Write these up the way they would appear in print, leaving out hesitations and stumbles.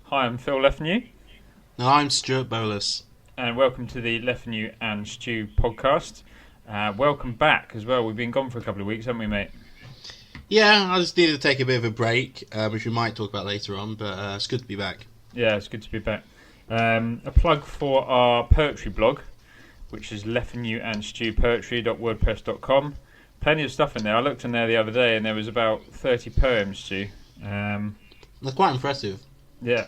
Hi, I'm Phil Lefanu, No, I'm Stuart Bolus. and welcome to the Lefanu and Stew podcast. Welcome back as well. We've been gone for a couple of weeks, haven't we, mate? Yeah, I just needed to take a bit of a break, which we might talk about later on, but it's good to be back. Yeah, it's good to be back. A plug for our poetry blog, which is lefenuandstewpoetry.wordpress.com. Plenty of stuff in there. I looked in there the other day, and there was about 30 poems, Stu. That's quite impressive. Yeah,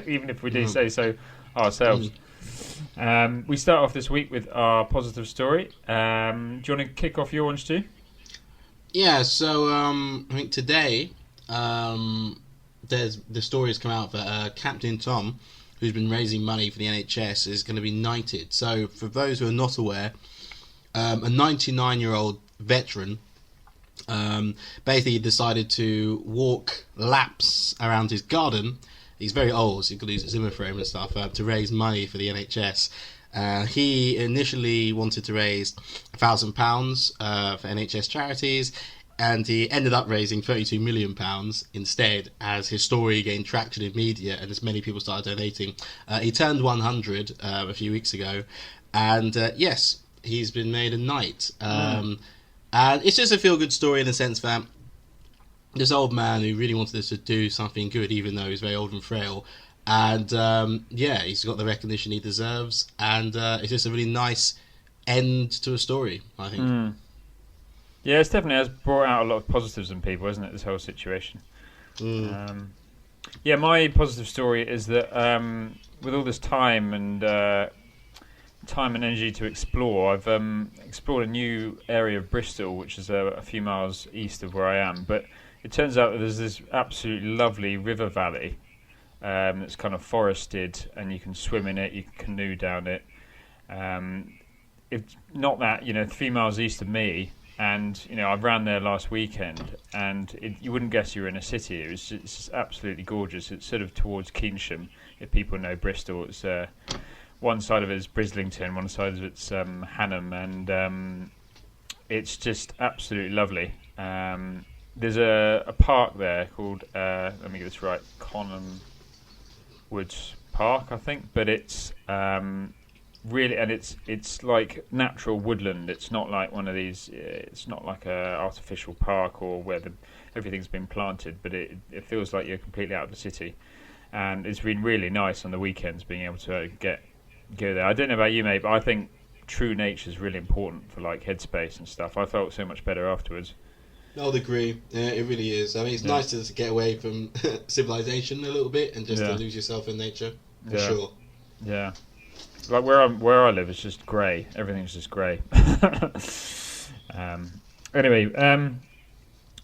even if we do say so ourselves. We start off this week with our positive story. Do you want to kick off your one, Stu? Yeah, so I think today there's the story has come out that Captain Tom, who's been raising money for the NHS, is going to be knighted. So for those who are not aware, a 99-year-old veteran basically decided to walk laps around his garden. He's very old, so he could use a Zimmer frame and stuff to raise money for the NHS. He initially wanted to raise £1,000 for NHS charities, and he ended up raising £32 million instead as his story gained traction in media and as many people started donating. He turned 100 a few weeks ago, and yes, he's been made a knight. And it's just a feel-good story in the sense that this old man who really wanted us to do something good, even though he's very old and frail, and he's got the recognition he deserves, and it's just a really nice end to a story, I think. Yeah, it's definitely has brought out a lot of positives in people, hasn't it, this whole situation? My positive story is that with all this time and energy to explore, I've explored a new area of Bristol, which is a few miles east of where I am, but it turns out that there's this absolutely lovely river valley that's kind of forested, and you can swim in it, you can canoe down it. It's not that, 3 miles east of me, and I ran there last weekend, and you wouldn't guess you were in a city. It's just absolutely gorgeous. It's sort of towards Keynsham, if people know Bristol. It's one side of it is Brislington, one side of it's Hanham, and it's just absolutely lovely. There's a park there called, let me get this right, Conham Woods Park, I think, but it's really, and it's like natural woodland. It's not like one of these. It's not like a artificial park or where everything's been planted, but it feels like you're completely out of the city, and it's been really nice on the weekends being able to go there. I don't know about you, mate, but I think true nature is really important for like headspace and stuff. I felt so much better afterwards. I would agree. Yeah, it really is. I mean, it's nice to get away from civilization a little bit and just to lose yourself in nature, for sure. Yeah. Like where I live, it's just grey. Everything's just grey. Anyway,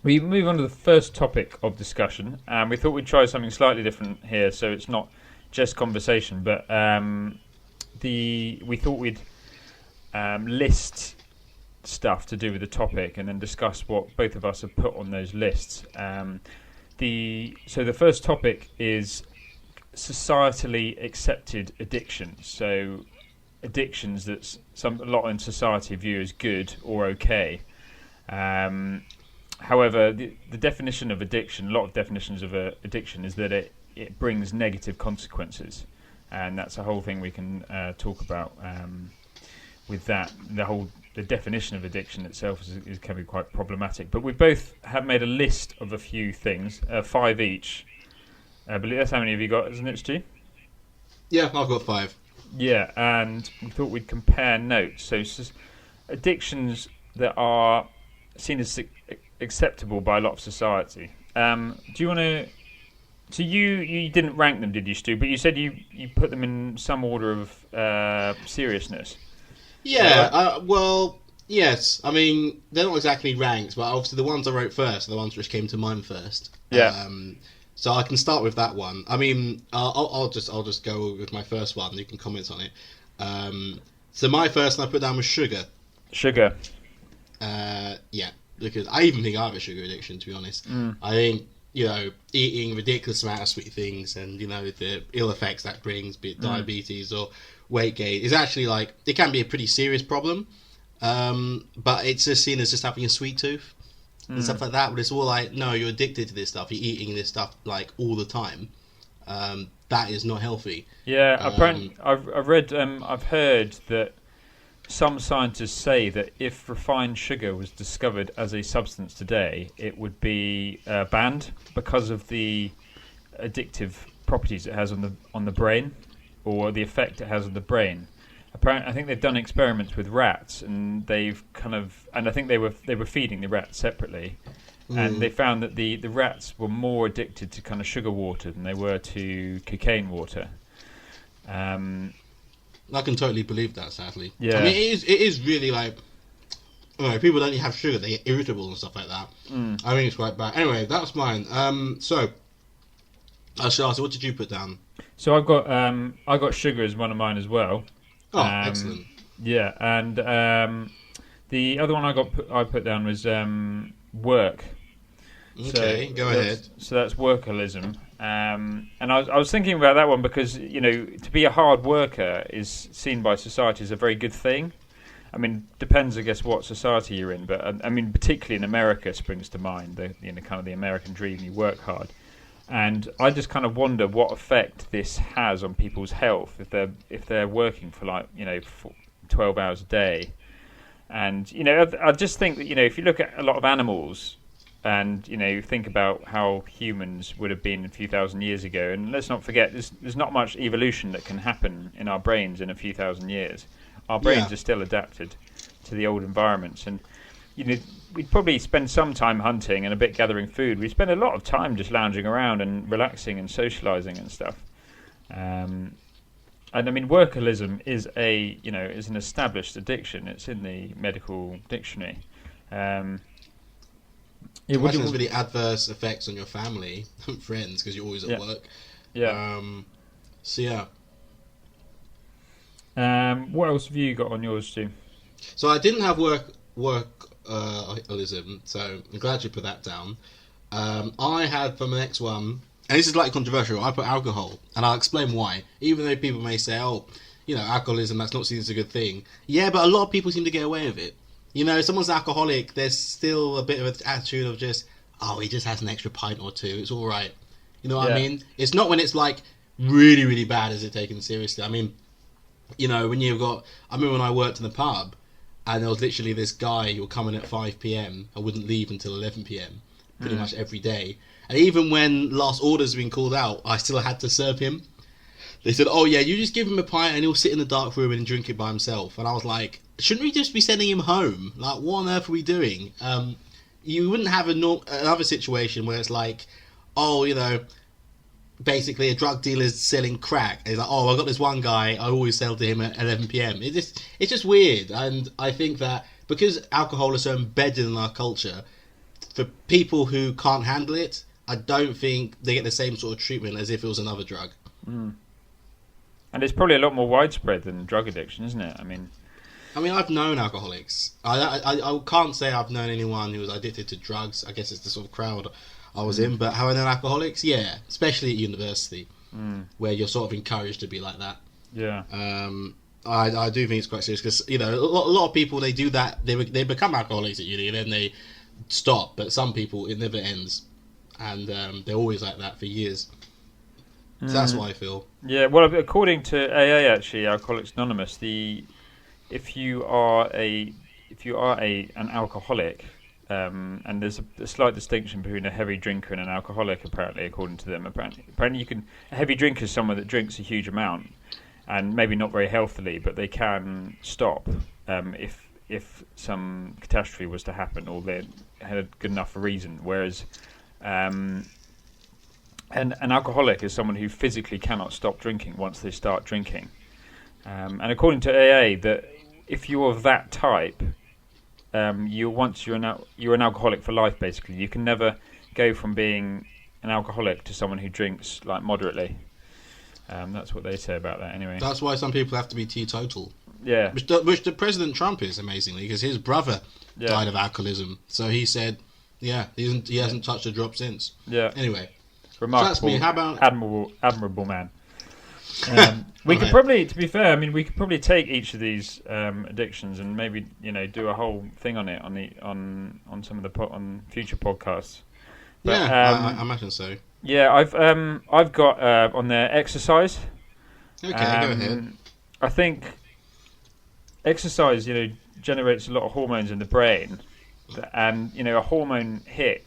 we move on to the first topic of discussion. We thought we'd try something slightly different here, so it's not just conversation, but we thought we'd list stuff to do with the topic and then discuss what both of us have put on those lists. So the first topic is societally accepted addictions. So addictions that a lot in society view as good or okay. However, the definition of addiction, a lot of definitions of addiction, is that it brings negative consequences, and that's a whole thing we can talk about with that. The definition of addiction itself can be quite problematic. But we both have made a list of a few things, 5 each. I believe that's how many have you got, isn't it, Stu? Yeah, I've got 5. Yeah, and we thought we'd compare notes. So addictions that are seen as acceptable by a lot of society. Do you want to... So you didn't rank them, did you, Stu? But you said you put them in some order of seriousness. Yeah, well, yes. I mean, they're not exactly ranked, but obviously the ones I wrote first are the ones which came to mind first. Yeah. So I can start with that one. I mean, I'll just go with my first one. You can comment on it. So my first one I put down was sugar. Sugar. Yeah, because I even think I have a sugar addiction, to be honest. I think, eating a ridiculous amount of sweet things and, the ill effects that brings, be it diabetes or weight gain, is actually it can be a pretty serious problem. But it's just seen as just having a sweet tooth and stuff like that. But it's all no, you're addicted to this stuff. You're eating this stuff all the time. that is not healthy. Yeah, apparently, I've read, I've heard that some scientists say that if refined sugar was discovered as a substance today, it would be banned because of the addictive properties it has on the brain, or the effect it has on the brain. Apparently, I think they've done experiments with rats, and I think they were feeding the rats separately, and they found that the rats were more addicted to kind of sugar water than they were to cocaine water. I can totally believe that, sadly. Yeah. I mean, it is really like, people don't have sugar, they get irritable and stuff like that. I think it's quite bad. Anyway, that's mine. So, Sharsi, what did you put down? So I got sugar as one of mine as well. Oh, excellent. Yeah, and the other one I put down was work. Okay, go ahead. So that's workaholism. And I was thinking about that one because, to be a hard worker is seen by society as a very good thing. I mean, depends, I guess, what society you're in. But, I mean, particularly in America springs to mind, kind of the American dream, you work hard. And I just kind of wonder what effect this has on people's health if they're working for 12 hours a day. And, I just think that, if you look at a lot of animals, and think about how humans would have been a few thousand years ago, and let's not forget there's not much evolution that can happen in our brains in a few thousand years. Our brains are still adapted to the old environments, and we'd probably spend some time hunting and a bit gathering food. We spend a lot of time just lounging around and relaxing and socializing and stuff. And I mean, workaholism is is an established addiction. It's in the medical dictionary. It has really adverse effects on your family and friends because you're always at work. Yeah. What else have you got on yours, Stu? So I didn't have workaholism, so I'm glad you put that down. I had for my next one, and this is like controversial, I put alcohol, and I'll explain why. Even though people may say, alcoholism, that's not seen as a good thing. Yeah, but a lot of people seem to get away with it. If someone's alcoholic, there's still a bit of an attitude of just, he just has an extra pint or two, it's all right. You know what I mean? It's not when it's like really, really bad is it taken seriously. I mean, when you've got... I remember when I worked in the pub, and there was literally this guy who would come in at 5 p.m. and wouldn't leave until 11 p.m. pretty much every day. And even when last orders had been called out, I still had to serve him. They said, you just give him a pint and he'll sit in the dark room and drink it by himself. And I was like, shouldn't we just be sending him home? Like, what on earth are we doing? You wouldn't have another situation where it's like, basically a drug dealer's selling crack. And he's like, I've got this one guy, I always sell to him at 11 p.m. It's just weird. And I think that because alcohol is so embedded in our culture, for people who can't handle it, I don't think they get the same sort of treatment as if it was another drug. And it's probably a lot more widespread than drug addiction, isn't it? I mean, I've known alcoholics. I can't say I've known anyone who was addicted to drugs. I guess it's the sort of crowd I was in. But have I known alcoholics? Yeah, especially at university, where you're sort of encouraged to be like that. Yeah. I do think it's quite serious because a lot of people, they do that. They become alcoholics at uni and then they stop. But some people, it never ends, and they're always like that for years. So that's what I feel. Yeah, well, according to AA, actually, Alcoholics Anonymous, if you are an alcoholic, and there's a slight distinction between a heavy drinker and an alcoholic, apparently, according to them. Apparently, a heavy drinker is someone that drinks a huge amount, and maybe not very healthily, but they can stop if some catastrophe was to happen, or they had a good enough reason. Whereas And an alcoholic is someone who physically cannot stop drinking once they start drinking. And according to AA, that if you're of that type, you're an alcoholic for life. Basically, you can never go from being an alcoholic to someone who drinks like moderately. That's what they say about that. Anyway, that's why some people have to be teetotal. Yeah, which the President Trump is, amazingly, because his brother died of alcoholism. So he said, he hasn't touched a drop since. Yeah. Anyway. Remarkable, so that's me. How about admirable man? We could probably, to be fair, we could probably take each of these addictions and maybe do a whole thing on it on some of the on future podcasts. But, I imagine so. Yeah, I've got on there exercise. Okay, go ahead. I think exercise, generates a lot of hormones in the brain, and a hormone hit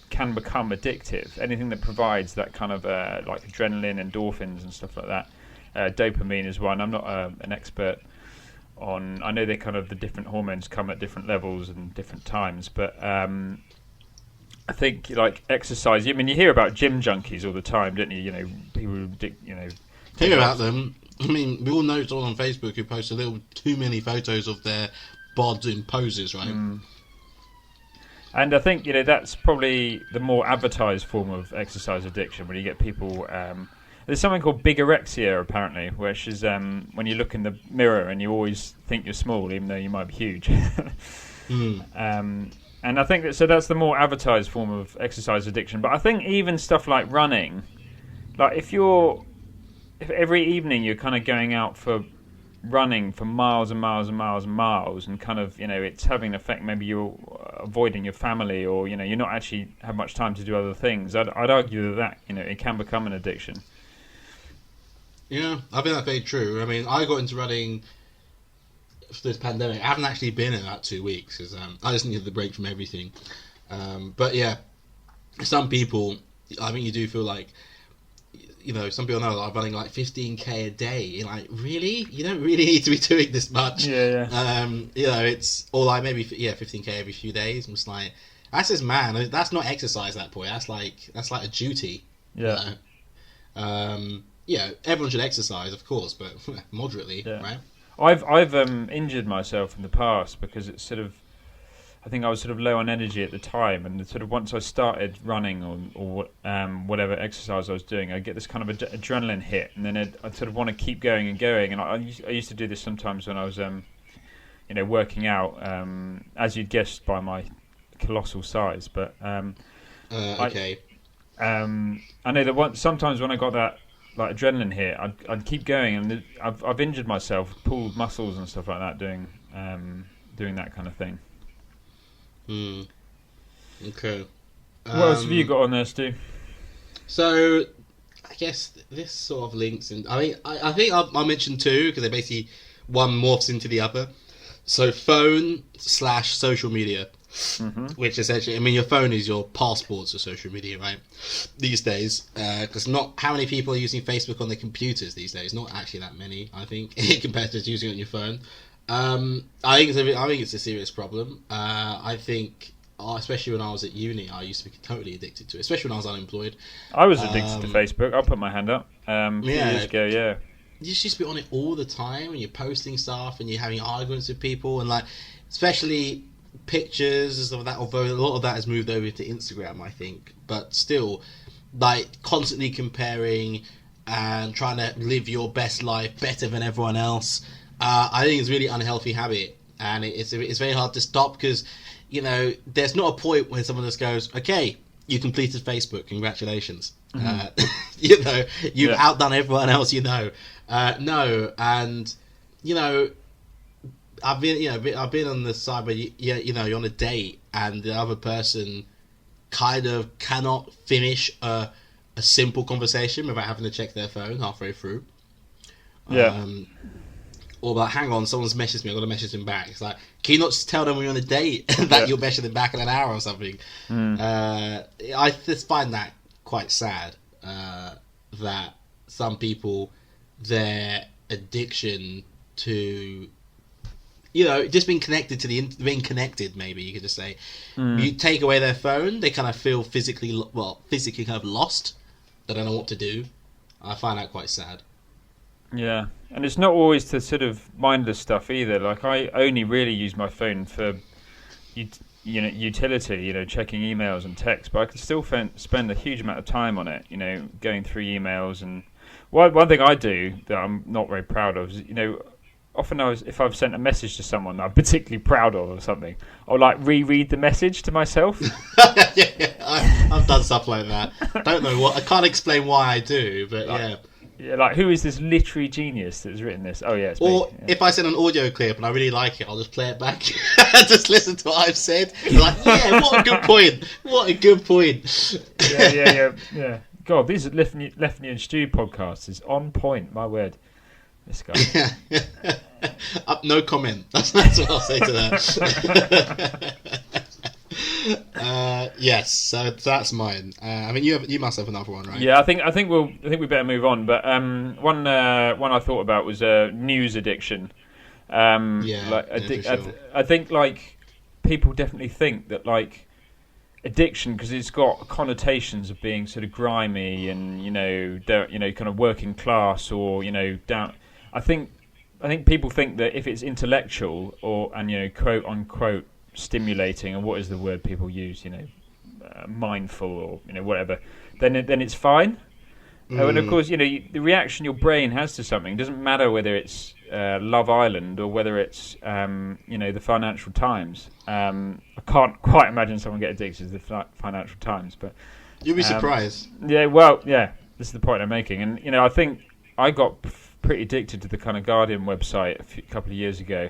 can become addictive. Anything that provides that kind of like adrenaline, endorphins, and stuff like that. Dopamine is one. I'm not an expert on. I know the different hormones come at different levels and different times, but I think like exercise. I mean, you hear about gym junkies all the time, don't you? People who Hear about them. I mean, we all know someone on Facebook who posts a little too many photos of their bods in poses, right? And I think that's probably the more advertised form of exercise addiction, when you get people. There's something called bigorexia, apparently, which is when you look in the mirror and you always think you're small, even though you might be huge. And I think that's the more advertised form of exercise addiction. But I think even stuff like running, like if every evening you're kind of going out for running for miles and miles and miles and miles, and kind of it's having an effect. Maybe you're avoiding your family, or you're not actually have much time to do other things. I'd argue that it can become an addiction. Yeah, I think that's very true. I mean, I got into running for this pandemic. I haven't actually been in about 2 weeks because I just needed the break from everything. But yeah, some people, I think you do feel like, some people know that I'm running like 15k a day. You're like, really? You don't really need to be doing this much. Yeah. It's or like maybe 15k every few days. I'm just like, that's just that's not exercise at that point. That's like a duty. Yeah. Everyone should exercise, of course, but moderately, right? I've injured myself in the past because it's sort of, I think I was sort of low on energy at the time, and sort of once I started running or whatever exercise I was doing, I get this kind of adrenaline hit, and then I sort of want to keep going and going. And I used to do this sometimes when I was, working out, as you'd guessed by my colossal size. But okay. I know that sometimes when I got that like adrenaline hit, I'd keep going, and I've injured myself, pulled muscles and stuff like that doing that kind of thing. Okay. What else have you got on there, Stu? So, I guess this sort of links, and I think I'll mention two because they basically one morphs into the other. So, phone/social media, which essentially, I mean, your phone is your passport to social media, right? These days, because not how many people are using Facebook on their computers these days? Not actually that many, I think, compared to just using it on your phone. I think it's a serious problem. I think, especially when I was at uni, I used to be totally addicted to it. Especially when I was unemployed. I was addicted to Facebook. I'll put my hand up. A few years ago, yeah. You just used to be on it all the time, and you're posting stuff, and you're having arguments with people, and like, especially pictures and stuff like that. Although a lot of that has moved over to Instagram, I think, but still, like constantly comparing and trying to live your best life better than everyone else. I think it's a really unhealthy habit, and it's very hard to stop because, there's not a point when someone just goes, okay, you completed Facebook, congratulations. You've outdone everyone else, no, and, I've been on the side where, you're on a date and the other person kind of cannot finish a simple conversation without having to check their phone halfway through. Yeah. Or like, hang on, someone's messaged me, I've got to message them back. It's like, can you not just tell them when you're on a date that you'll message them back in an hour or something? I just find that quite sad, that some people, their addiction to, just being connected to being connected, maybe you could just say, you take away their phone, they kind of feel physically kind of lost. They don't know what to do. I find that quite sad. Yeah, and it's not always to sort of mindless stuff either. Like, I only really use my phone for, utility, checking emails and texts, but I can still spend a huge amount of time on it, going through emails. And one thing I do that I'm not very proud of is, often if I've sent a message to someone that I'm particularly proud of or something, I'll like reread the message to myself. I've done stuff like that. I don't know I can't explain why I do, but Yeah, like who is this literary genius that's written this? Oh yeah, it's Or me. Yeah. if I send an audio clip and I really like it, I'll just play it back. Just listen to what I've said. I'm like, yeah, what a good point. What a good point. Yeah. God, these are Lefney and Stu podcasts is on point. My word, this guy. No comment. That's what I'll say to that. Yes, so that's mine. I mean, you must have another one, right? Yeah, I think we better move on. But one I thought about was news addiction. For sure. I think like people definitely think that like addiction, because it's got connotations of being sort of grimy and kind of working class or down. I think people think that if it's intellectual and quote unquote stimulating, and what is the word people use, mindful or whatever, then it's fine. And of course, the reaction your brain has to something doesn't matter whether it's Love Island or whether it's the Financial Times. I can't quite imagine someone get addicted to the Financial Times, but you'll be surprised. Yeah, well, yeah, this is the point I'm making, and I think I got pretty addicted to the kind of Guardian website a couple of years ago.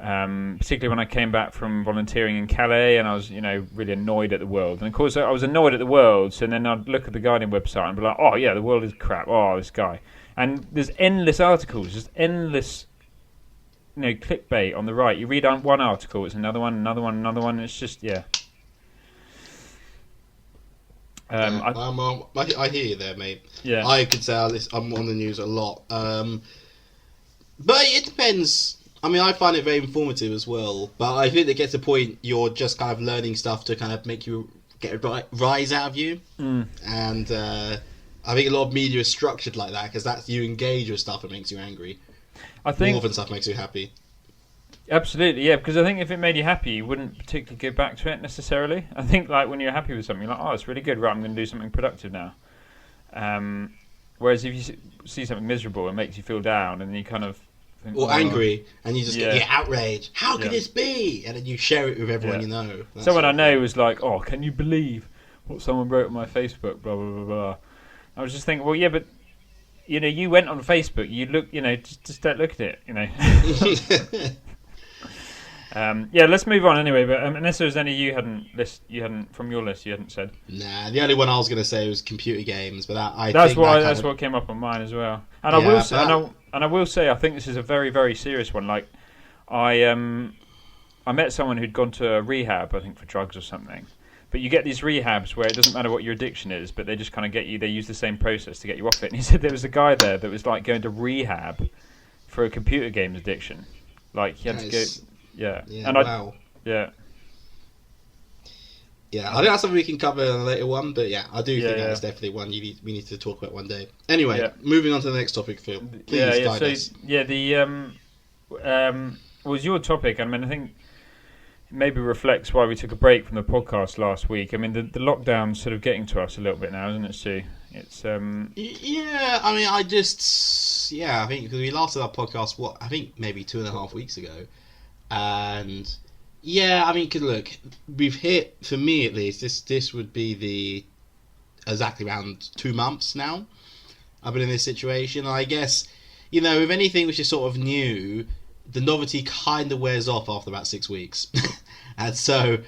Particularly when I came back from volunteering in Calais, and I was, really annoyed at the world. And of course, I was annoyed at the world. So then I'd look at the Guardian website and be like, "Oh yeah, the world is crap. Oh, this guy." And there's endless articles, just endless, clickbait on the right. You read one article, it's another one, another one, another one. It's just I hear you there, mate. Yeah, I could say I'm on the news a lot, but it depends. I mean, I find it very informative as well, but I think it gets to the point you're just kind of learning stuff to kind of make you get a rise out of you. And I think a lot of media is structured like that, because that's you engage with stuff that makes you angry. I think more than stuff makes you happy. Absolutely, yeah, because I think if it made you happy, you wouldn't particularly go back to it necessarily. I think like when you're happy with something, you're like, oh, it's really good, right, I'm going to do something productive now. Whereas if you see something miserable, it makes you feel down, and then you kind of think, or angry, and you just get outraged. How could this be? And then you share it with everyone you know. Someone I know was like, "Oh, can you believe what someone wrote on my Facebook?" Blah blah blah blah. I was just thinking, well, yeah, but you went on Facebook. You look, just don't look at it. Let's move on anyway. But unless there was any you hadn't from your list, you hadn't said. Nah, the only one I was going to say was computer games, but that's what came up on mine as well. And I will say, I think this is a very, very serious one. Like, I met someone who'd gone to a rehab, I think for drugs or something. But you get these rehabs where it doesn't matter what your addiction is, but they just kind of get you. They use the same process to get you off it. And he said there was a guy there that was like going to rehab for a computer games addiction. Like he had to go. Yeah. And wow. Yeah, I think that's something we can cover in a later one, but I do think that's definitely one we need to talk about one day. Anyway, moving on to the next topic, Phil. Please guide us. Was your topic, I mean, I think it maybe reflects why we took a break from the podcast last week. I mean, the lockdown's sort of getting to us a little bit now, isn't it, Stu? It's I mean, I think because we last did our podcast, I think maybe 2.5 weeks ago. And I mean, look, we've hit, for me at least, this would be exactly around 2 months now I've been in this situation. And I guess, with anything which is sort of new, the novelty kind of wears off after about 6 weeks. And so,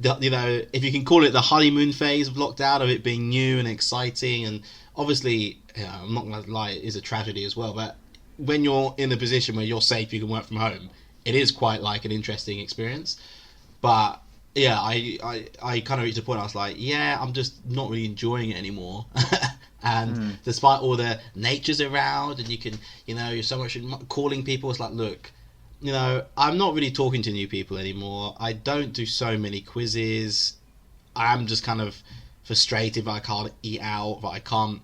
if you can call it the honeymoon phase of lockdown, of it being new and exciting, and obviously, I'm not going to lie, it is a tragedy as well, but when you're in a position where you're safe, you can work from home, it is quite like an interesting experience. But I kind of reached a point I was like, I'm just not really enjoying it anymore. And despite all the nature's around, and you can, you're so much calling people, it's like, look, I'm not really talking to new people anymore. I don't do so many quizzes. I'm just kind of frustrated that I can't eat out, that I can't,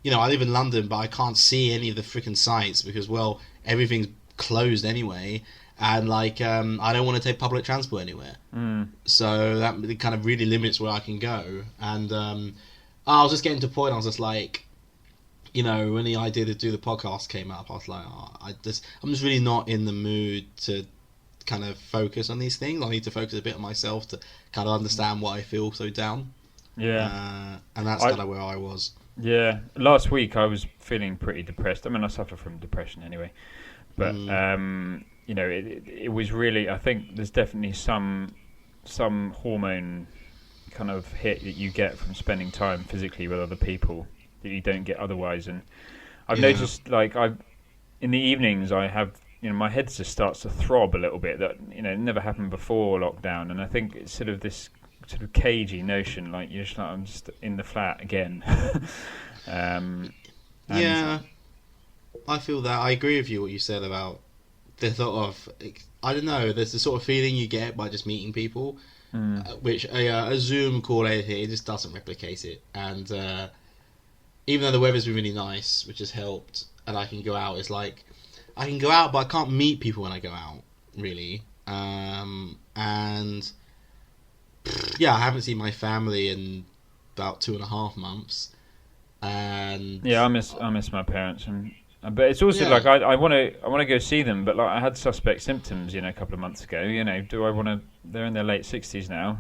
I live in London, but I can't see any of the freaking sights because, well, everything's closed anyway. And I don't want to take public transport anywhere. So that kind of really limits where I can go. And I was just getting to a point, I was just like, when the idea to do the podcast came up, I was like, I'm just really not in the mood to kind of focus on these things. I need to focus a bit on myself to kind of understand why I feel so down. Yeah. And that's kind of where I was. Yeah, last week I was feeling pretty depressed. I mean, I suffer from depression anyway, but it was really. I think there's definitely some hormone kind of hit that you get from spending time physically with other people that you don't get otherwise. And I've Yeah. noticed, like, I in the evenings I have, my head just starts to throb a little bit. That it never happened before lockdown, and I think it's sort of this sort of cagey notion, like you're just like, I'm just in the flat again. And Yeah, I feel that. I agree with you what you said about the sort of, I don't know, there's the sort of feeling you get by just meeting people, which a Zoom call out here just doesn't replicate it. And even though the weather's been really nice, which has helped, and I can go out, it's like I can go out, but I can't meet people when I go out, really. And yeah, I haven't seen my family in about 2.5 months, and yeah, I miss my parents, and but it's also yeah. like I want to go see them, but like I had suspect symptoms, a couple of months ago. Do I want to? They're in their late 60s now.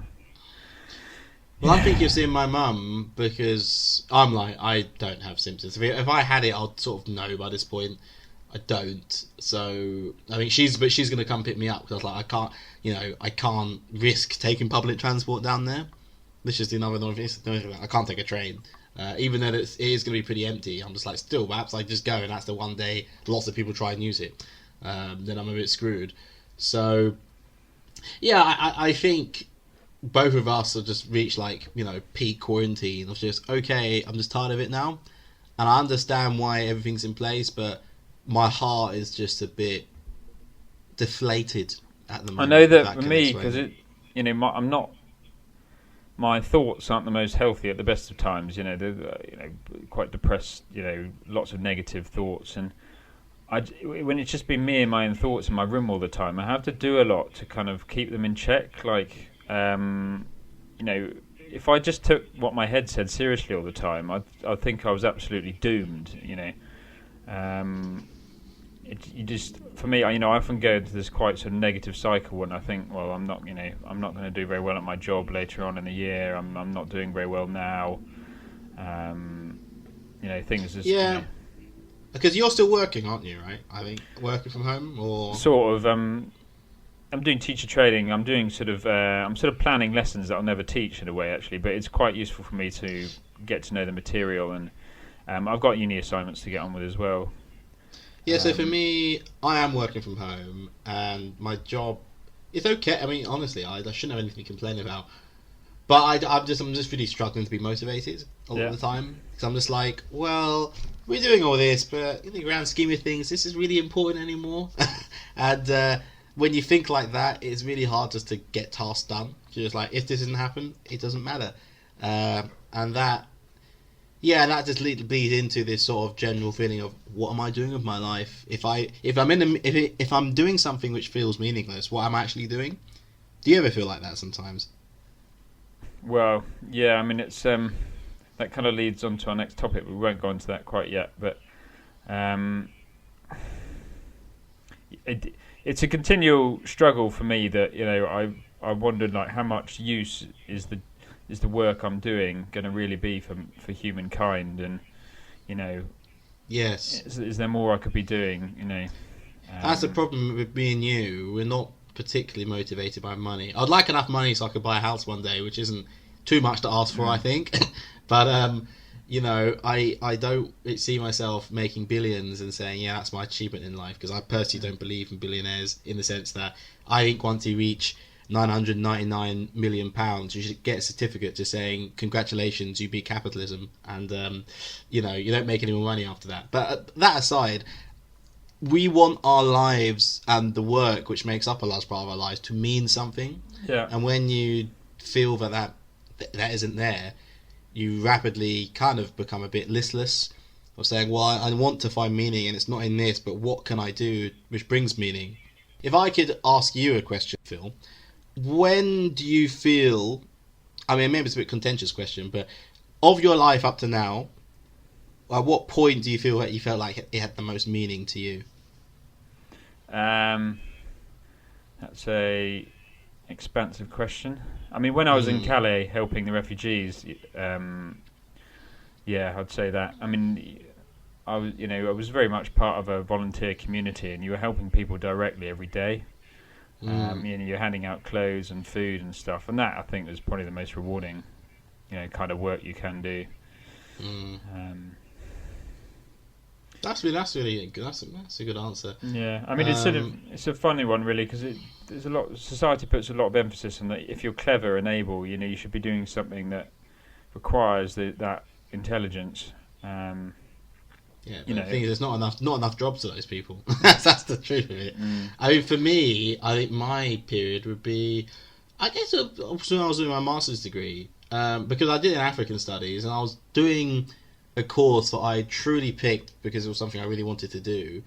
Well, I'm thinking of seeing my mum because I'm like, I don't have symptoms. If I had it, I'd sort of know by this point. I don't. So I think but she's going to come pick me up because I was like, I can't risk taking public transport down there. This is another noise. I can't take a train. Even though it is going to be pretty empty, I'm just like, still, perhaps I just go, and that's the one day lots of people try and use it. Then I'm a bit screwed. So, yeah, I think both of us have just reached like peak quarantine of just okay. I'm just tired of it now, and I understand why everything's in place, but my heart is just a bit deflated at the I know moment. If that that for can me, explain because it. I'm not. My thoughts aren't the most healthy at the best of times. They're quite depressed. Lots of negative thoughts, and when it's just been me and my own thoughts in my room all the time, I have to do a lot to kind of keep them in check. Like, if I just took what my head said seriously all the time, I think I was absolutely doomed. You just, for me, I often go into this quite sort of negative cycle when I think, well, I'm not going to do very well at my job later on in the year. I'm not doing very well now. Things just, Yeah, because you're still working, aren't you? Right? I think working from home or sort of. I'm doing teacher training. I'm sort of planning lessons that I'll never teach in a way, actually. But it's quite useful for me to get to know the material, and I've got uni assignments to get on with as well. yeah. So for me, I am working from home, and my job is okay. I mean, honestly, I shouldn't have anything to complain about. But I'm just really struggling to be motivated a lot of Yeah. the time because I'm just like, well, we're doing all this, but in the grand scheme of things, this is really important anymore. And when you think like that, it's really hard just to get tasks done. You're just like, if this doesn't happen, it doesn't matter. And that, yeah, that just bleeds into this sort of general feeling of what am I doing with my life? If I'm doing something which feels meaningless, what am I actually doing? Do you ever feel like that sometimes? Well, yeah. I mean, it's that kind of leads on to our next topic. We won't go into that quite yet, but um, it's a continual struggle for me that I wondered, like, how much use is the work I'm doing going to really be for humankind, and Yes. is there more I could be doing? That's the problem with me and you. We're not particularly motivated by money. I'd like enough money so I could buy a house one day, which isn't too much to ask for, I think. But I don't see myself making billions and saying, yeah, that's my achievement in life, because I personally don't believe in billionaires in the sense that I think once you reach £999 million, you should get a certificate just saying congratulations, you beat capitalism, and you don't make any more money after that. But that aside, we want our lives and the work which makes up a large part of our lives to mean something. Yeah. And when you feel that isn't there, you rapidly kind of become a bit listless, of saying, well, I want to find meaning and it's not in this, but what can I do which brings meaning? If I could ask you a question, Phil, when do you feel, I mean, maybe it's a bit contentious question, but of your life up to now, at what point do you feel that you felt like it had the most meaning to you? Um, that's a expansive question. I mean, when I was in Calais helping the refugees, Yeah, I'd say that. I mean, I was very much part of a volunteer community, and you were helping people directly every day. You're handing out clothes and food and stuff, and that I think was probably the most rewarding, kind of work you can do. Mm. That's really good. That's a good answer. Yeah, I mean, it's a funny one really, because there's a lot. Society puts a lot of emphasis on that. If you're clever and able, you should be doing something that requires that intelligence. Yeah, but the thing is, there's not enough jobs for those people. That's the truth of it. I mean, for me, I think my period would be, I guess, when I was doing my master's degree, because I did in African studies, and I was doing a course that I truly picked because it was something I really wanted to do.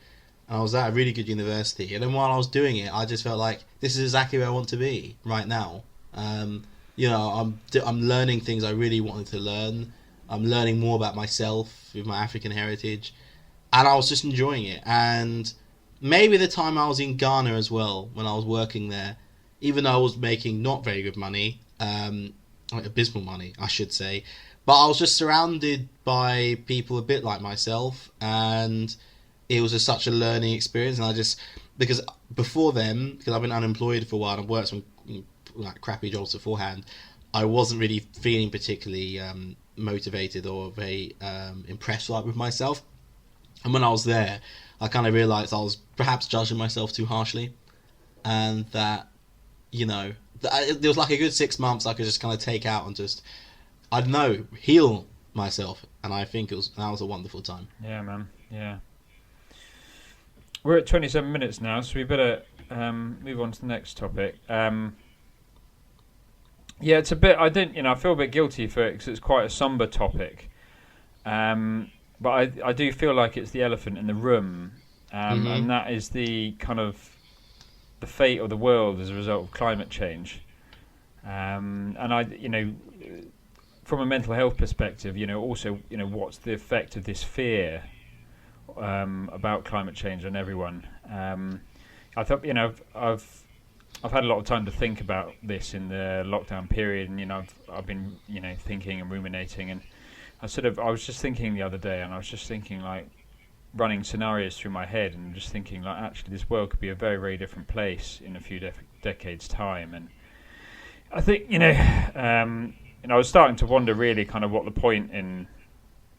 And I was at a really good university, and then while I was doing it, I just felt like this is exactly where I want to be right now. I'm learning things I really wanted to learn. I'm learning more about myself with my African heritage, and I was just enjoying it. And maybe the time I was in Ghana as well, when I was working there, even though I was making not very good money, abysmal money, I should say, but I was just surrounded by people a bit like myself, and it was just such a learning experience. And because before then, because I've been unemployed for a while and I've worked some crappy jobs beforehand, I wasn't really feeling particularly motivated or very impressed with myself. And when I was there, I kind of realised I was perhaps judging myself too harshly, and that there was like a good 6 months I could just kind of take out and just, I don't know, heal myself. And I think that was a wonderful time. Yeah, man. Yeah. We're at 27 minutes now, so we better move on to the next topic. Yeah, it's a bit. I feel a bit guilty for it because it's quite a somber topic. But I do feel like it's the elephant in the room, and that is the kind of the fate of the world as a result of climate change. And from a mental health perspective, also, what's the effect of this fear about climate change on everyone? I thought, I've had a lot of time to think about this in the lockdown period, and I've been thinking and ruminating, and I was just thinking the other day, and I was just thinking, like, running scenarios through my head, and just thinking, like, actually this world could be a very, very different place in a few decades time. And I think I was starting to wonder really kind of what the point in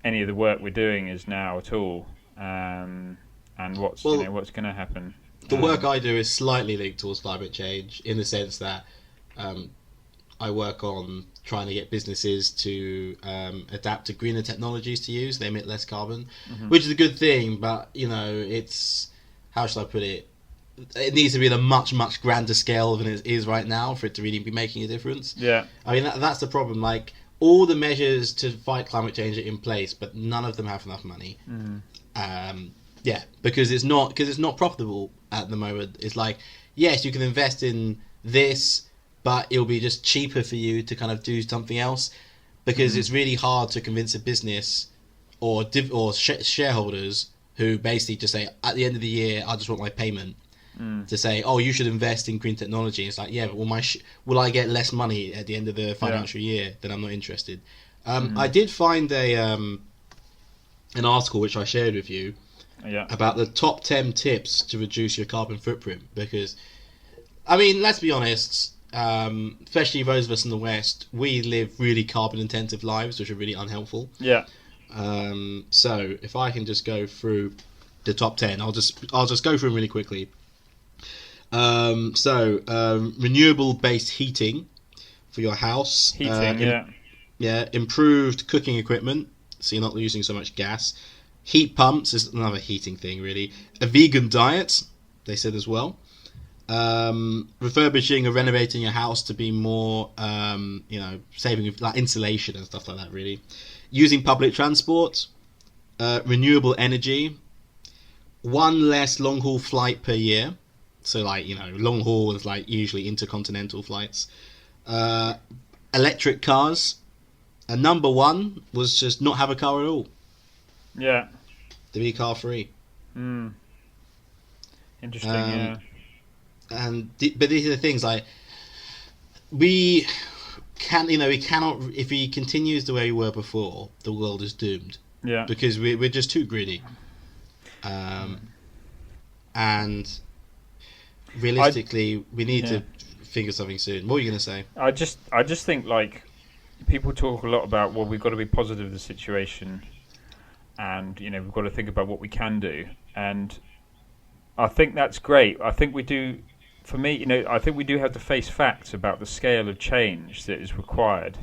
any of the work we're doing is now at all, and what's going to happen. The work I do is slightly linked towards climate change, in the sense that I work on trying to get businesses to adapt to greener technologies to use. They emit less carbon, which is a good thing, but it's, how should I put it? It needs to be at a much, much grander scale than it is right now for it to really be making a difference. Yeah. I mean, that's the problem. Like, all the measures to fight climate change are in place, but none of them have enough money. Yeah, because it's not profitable at the moment. It's like, yes, you can invest in this, but it'll be just cheaper for you to kind of do something else, because it's really hard to convince a business or shareholders who basically just say, at the end of the year, I just want my payment, to say, oh, you should invest in green technology. It's like, yeah, but will I get less money at the end of the financial year? Then I'm not interested. I did find an article which I shared with you, about the top 10 tips to reduce your carbon footprint, because, I mean, let's be honest, especially those of us in the West, we live really carbon intensive lives, which are really unhelpful. Yeah. So if I can just go through the top 10, I'll just go through them really quickly. Renewable based heating for your house. Improved cooking equipment, so you're not using so much gas. Heat pumps is another heating thing, really. A vegan diet, they said as well. Refurbishing or renovating your house to be more, saving like insulation and stuff like that, really. Using public transport. Renewable energy. One less long haul flight per year. So, like, long haul is like usually intercontinental flights. Electric cars. And number one was just not have a car at all. Yeah. To be car free. Interesting, yeah. But these are the things, like, we he cannot. If he continues the way we were before, the world is doomed. Yeah. Because we're just too greedy. And realistically, we need to figure something soon. What were you going to say? I just think, like, people talk a lot about, well, we've got to be positive of the situation, and we've got to think about what we can do, and I think that's great. I think we do. For me, I think we do have to face facts about the scale of change that is required.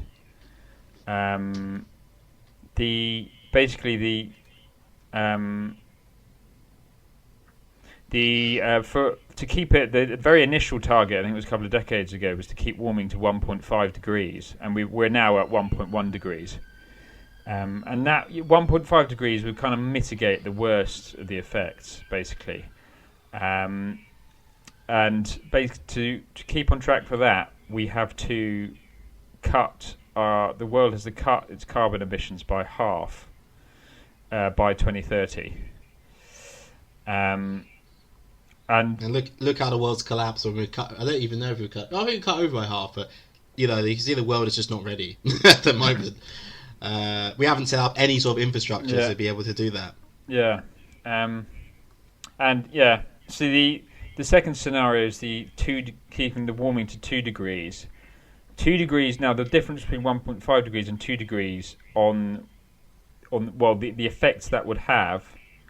To keep it, the very initial target, I think it was a couple of decades ago, was to keep warming to 1.5 degrees, and we're now at 1.1 degrees. And that 1.5 degrees would kind of mitigate the worst of the effects, basically. And to keep on track for that, we have to cut. The world has to cut its carbon emissions by half by 2030. And look how the world's collapsed when we cut. I don't even know if we cut. I think we cut over by half, but you can see the world is just not ready at the moment. We haven't set up any sort of infrastructure to be able to do that. Yeah, So the second scenario is keeping the warming to 2 degrees. 2 degrees. Now the difference between 1.5 degrees and 2 degrees on the effects that would have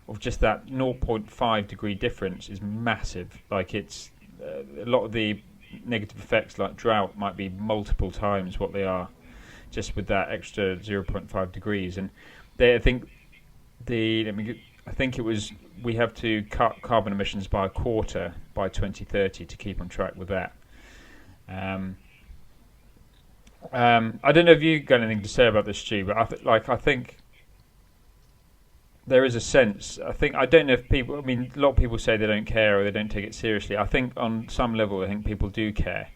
of just that 0.5 degree difference is massive. Like, it's a lot of the negative effects, like drought, might be multiple times what they are just with that extra 0.5 degrees. And I think it was, we have to cut carbon emissions by a quarter by 2030 to keep on track with that. I don't know if you got anything to say about this, Stu, but I think there is a sense. I don't know if people. I mean, a lot of people say they don't care or they don't take it seriously. I think on some level, I think people do care,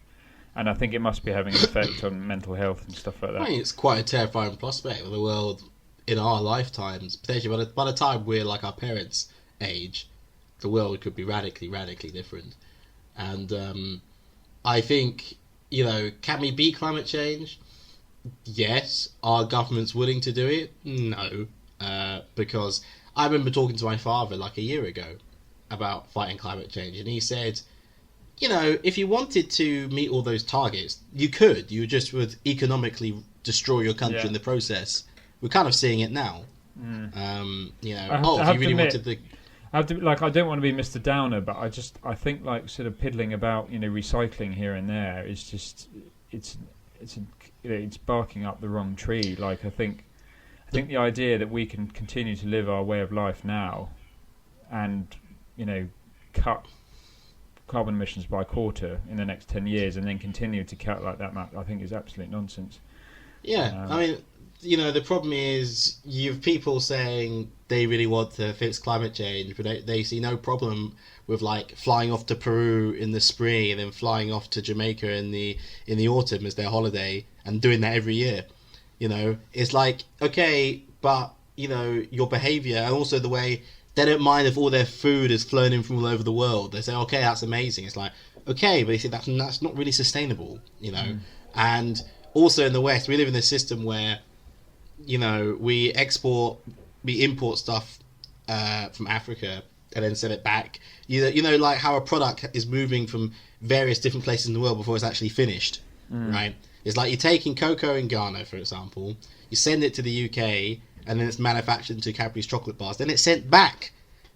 and I think it must be having an effect on mental health and stuff like that. I mean, it's quite a terrifying prospect of the world in our lifetimes. Potentially, by the time we're like our parents' age, the world could be radically, radically different. And I think, can we beat climate change? Yes. Are governments willing to do it? No. Because I remember talking to my father like a year ago about fighting climate change, and he said, if you wanted to meet all those targets, you could. You just would economically destroy your country in the process. We're kind of seeing it now. If you really wanted the... I don't want to be Mr. Downer, but I think like sort of piddling about, recycling here and there is just it's barking up the wrong tree. Like, I think the idea that we can continue to live our way of life now and, cut carbon emissions by a quarter in the next 10 years and then continue to cut like that, I think is absolute nonsense. Yeah, I mean, the problem is you have people saying they really want to fix climate change, but they see no problem with, like, flying off to Peru in the spring and then flying off to Jamaica in the autumn as their holiday and doing that every year. It's like, okay, but, your behaviour and also the way they don't mind if all their food is flown in from all over the world. They say, okay, that's amazing. It's like, okay, but you see, that's not really sustainable, And also in the West, we live in a system where, we import stuff from Africa and then send it back. Like how a product is moving from various different places in the world before it's actually finished, right? It's like you're taking cocoa in Ghana, for example, you send it to the UK, and then it's manufactured into Cadbury's chocolate bars. Then it's sent back.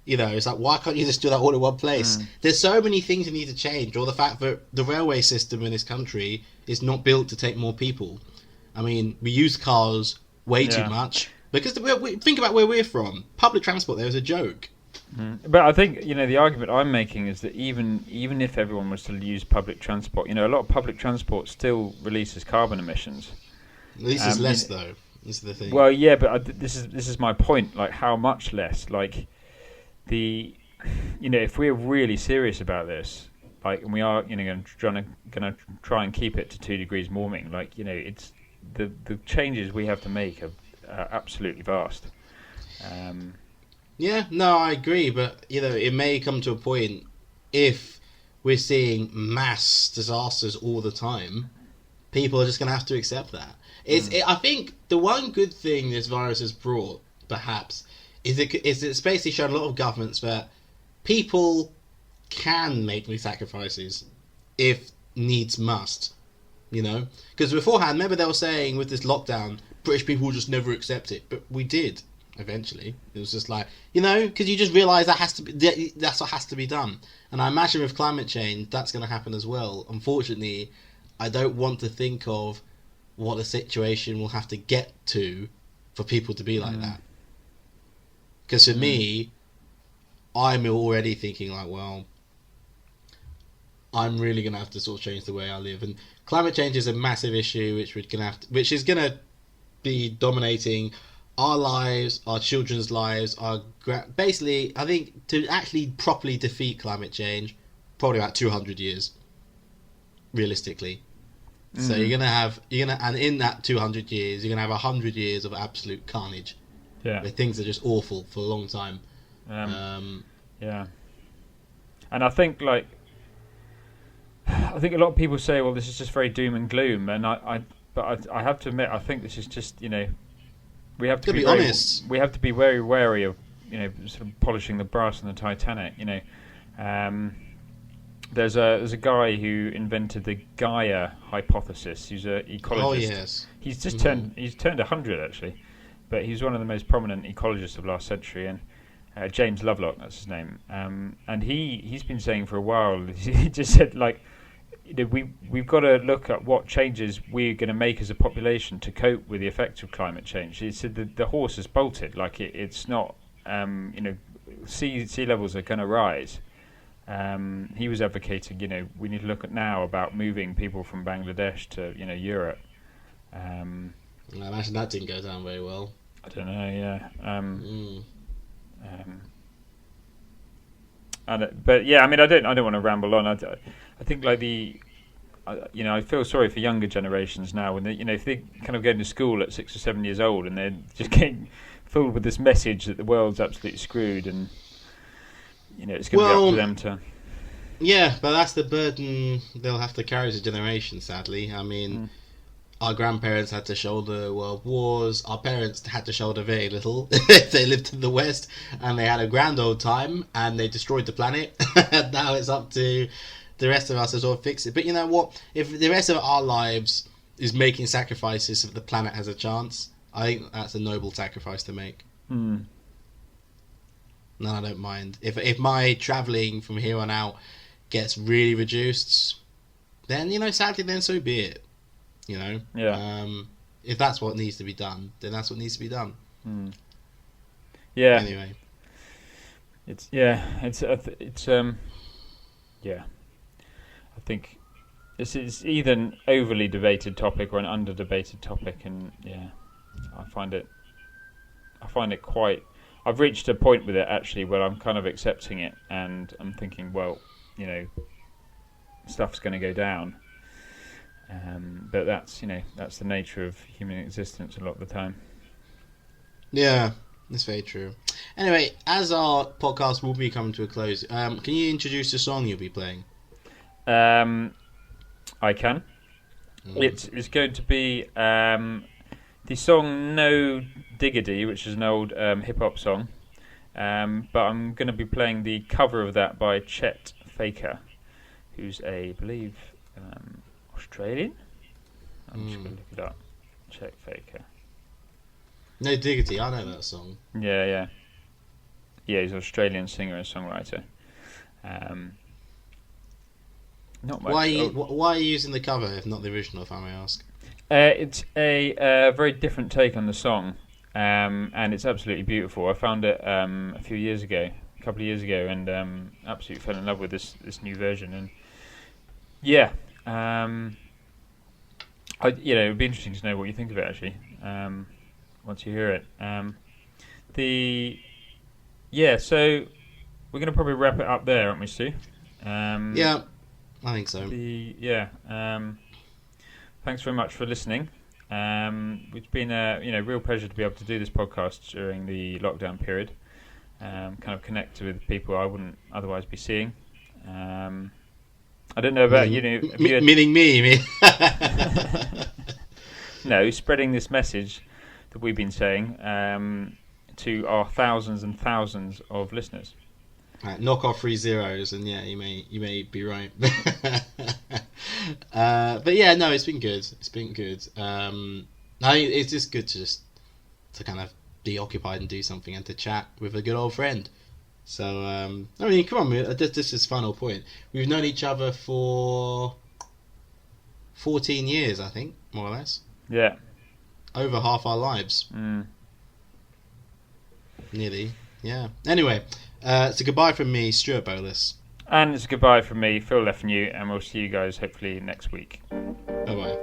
It's like, why can't you just do that all in one place? There's so many things you need to change, or the fact that the railway system in this country is not built to take more people. I mean, we use cars way too much. Because think about where we're from. Public transport there is a joke. But I think, the argument I'm making is that even if everyone was to use public transport, a lot of public transport still releases carbon emissions. At least it's less, though. This is the thing. Well, yeah, but this is my point. Like, how much less? Like, if we're really serious about this, like, and we are, going to try and keep it to 2 degrees warming. Like, it's the changes we have to make are absolutely vast. Yeah, no, I agree, but it may come to a point if we're seeing mass disasters all the time, people are just going to have to accept that. I think the one good thing this virus has brought, perhaps, is it's basically shown a lot of governments that people can make these sacrifices if needs must, you know? Because beforehand, remember they were saying with this lockdown, British people will just never accept it, but we did eventually. It was just like, you know, because you just realise that's what has to be done. And I imagine with climate change, that's going to happen as well. Unfortunately, I don't want to think of what the situation will have to get to for people to be like that. Because for me, I'm already thinking like, well, I'm really going to have to sort of change the way I live. And climate change is a massive issue which is going to be dominating our lives, our children's lives, basically, I think to actually properly defeat climate change, probably about 200 years, realistically. So and in that 200 years, you're gonna have 100 years of absolute carnage. Yeah, where things are just awful for a long time. Yeah, and I think a lot of people say, well, this is just very doom and gloom, and I have to admit, I think this is just, you know, we have to be honest. We have to be very wary of, you know, sort of polishing the brass on the Titanic. You know, there's a guy who invented the Gaia hypothesis. He's an ecologist. Oh yes. He's just turned 100 actually, but he's one of the most prominent ecologists of last century. And James Lovelock, that's his name. And he's been saying for a while. He just said, like, you know, we've got to look at what changes we're going to make as a population to cope with the effects of climate change. He said the horse has bolted. Like it's not, you know, sea levels are going to rise. He was advocating, you know, we need to look at now about moving people from Bangladesh to, you know, Europe. I imagine that didn't go down very well. I don't know. Yeah. But yeah, I mean, I don't want to ramble on. I think like you know, I feel sorry for younger generations now when they, you know, if they kind of go to school at 6 or 7 years old and they're just getting filled with this message that the world's absolutely screwed, and you know, it's going to be up to them to. Yeah, but that's the burden they'll have to carry as a generation. Sadly, I mean, our grandparents had to shoulder world wars. Our parents had to shoulder very little. They lived in the West and they had a grand old time and they destroyed the planet. Now it's up to the rest of us to sort of fix it. But you know what? If the rest of our lives is making sacrifices so that the planet has a chance, I think that's a noble sacrifice to make. No, I don't mind. If my travelling from here on out gets really reduced, then, you know, sadly, then so be it. You know? Yeah. If that's what needs to be done, then that's what needs to be done. Yeah. Anyway. Yeah. I think it's either an overly debated topic or an under debated topic, and yeah, I find it quite. I've reached a point with it actually where I'm kind of accepting it, and I'm thinking, well, you know, stuff's going to go down, but that's the nature of human existence a lot of the time. Yeah, that's very true. Anyway, as our podcast will be coming to a close, can you introduce the song you'll be playing? I can. It's going to be the song No Diggity, which is an old hip-hop song, but I'm going to be playing the cover of that by Chet Faker, who's I believe, Australian? I'm just going to look it up. Chet Faker. No Diggity, I know that song. Yeah, he's an Australian singer and songwriter. Not much. Why are you using the cover if not the original, if I may ask? It's a very different take on the song, and it's absolutely beautiful. I found it a couple of years ago, and absolutely fell in love with this new version. And yeah, it'd be interesting to know what you think of it actually once you hear it. So we're going to probably wrap it up there, aren't we, Stu? Yeah, I think so. Thanks very much for listening. It's been a real pleasure to be able to do this podcast during the lockdown period. Kind of connect with people I wouldn't otherwise be seeing. I don't know about have you meaning me. No, spreading this message that we've been saying to our thousands and thousands of listeners. Right, knock off 3 zeros, and yeah, you may be right. But yeah, no, it's been good. It's been good. I think it's just good to kind of be occupied and do something and to chat with a good old friend. So I mean, come on, this is final point. We've known each other for 14 years, I think, more or less. Yeah. Over half our lives. Nearly, yeah. Anyway, it's a goodbye from me, Stuart Bolus. And it's a goodbye from me, Phil Lefanu, and we'll see you guys hopefully next week. Bye-bye.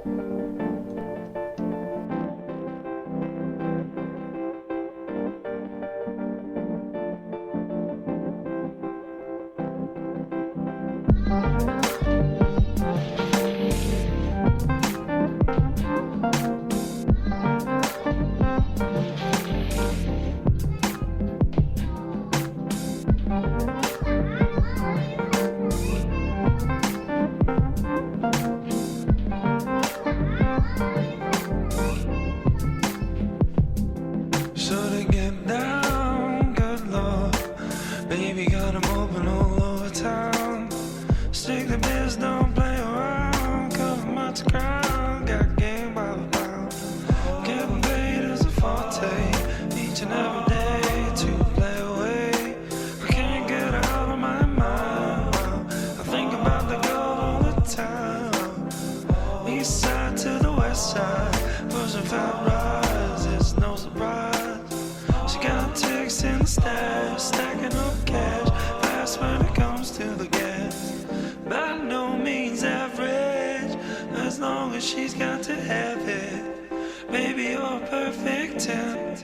Stacking up cash, fast when it comes to the gas. By no means average, as long as she's got to have it. Baby, you're a perfect 10.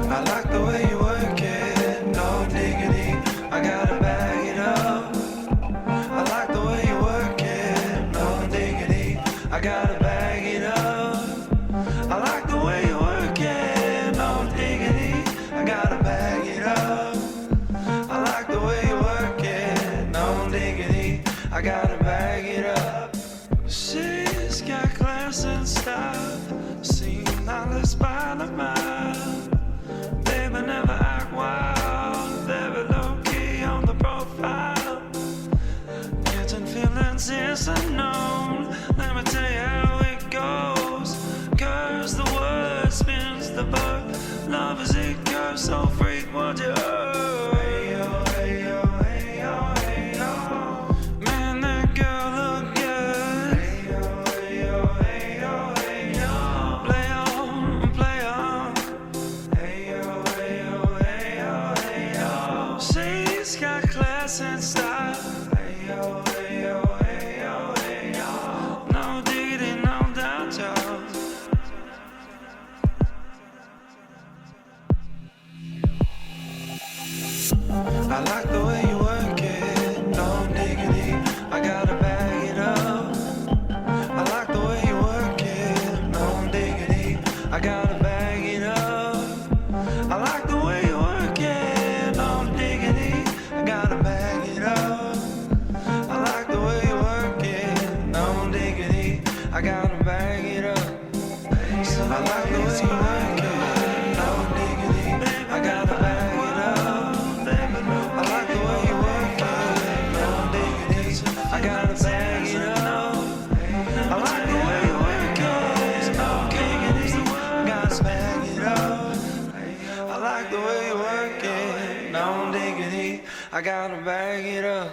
I like the way you work it, no diggity, I gotta bag it up. I like the way you work it, no diggity, I gotta bag it up. I like the way you work it, no diggity, I gotta bag it up. I like the way you work it, no diggity, I gotta bag it up. She's got class and style, seen knowledge by the mile. Baby, never act wild, very low key on the profile. Getting feelings is unknown, let me tell you how it goes. Curves the word, spins the verb, love is it curves so freak what you heard. Hey yo, hey yo, hey yo, hey yo. Man, that girl look good. Hey yo, hey yo, hey yo, hey yo. Play on, play on. Hey yo, hey yo, hey yo, hey yo. She's got class and style. Hey yo, hey yo, hey yo, hey yo. No diggity, no doubt, y'all. I like the way you work it, no diggity, I gotta bag it up. I like the way you work it, no diggity, I gotta bag it up. I like the way you work it, no diggity, I gotta bag it up. I like the way you work it, no diggity, I gotta bag it up. I like the way you work it, no diggity, I gotta bag it up. I like the way you work it, no diggity, I gotta bag it up. I like the way you work it, no diggity, gotta bag it up. I like the way you work it, no diggity, I gotta bag it up.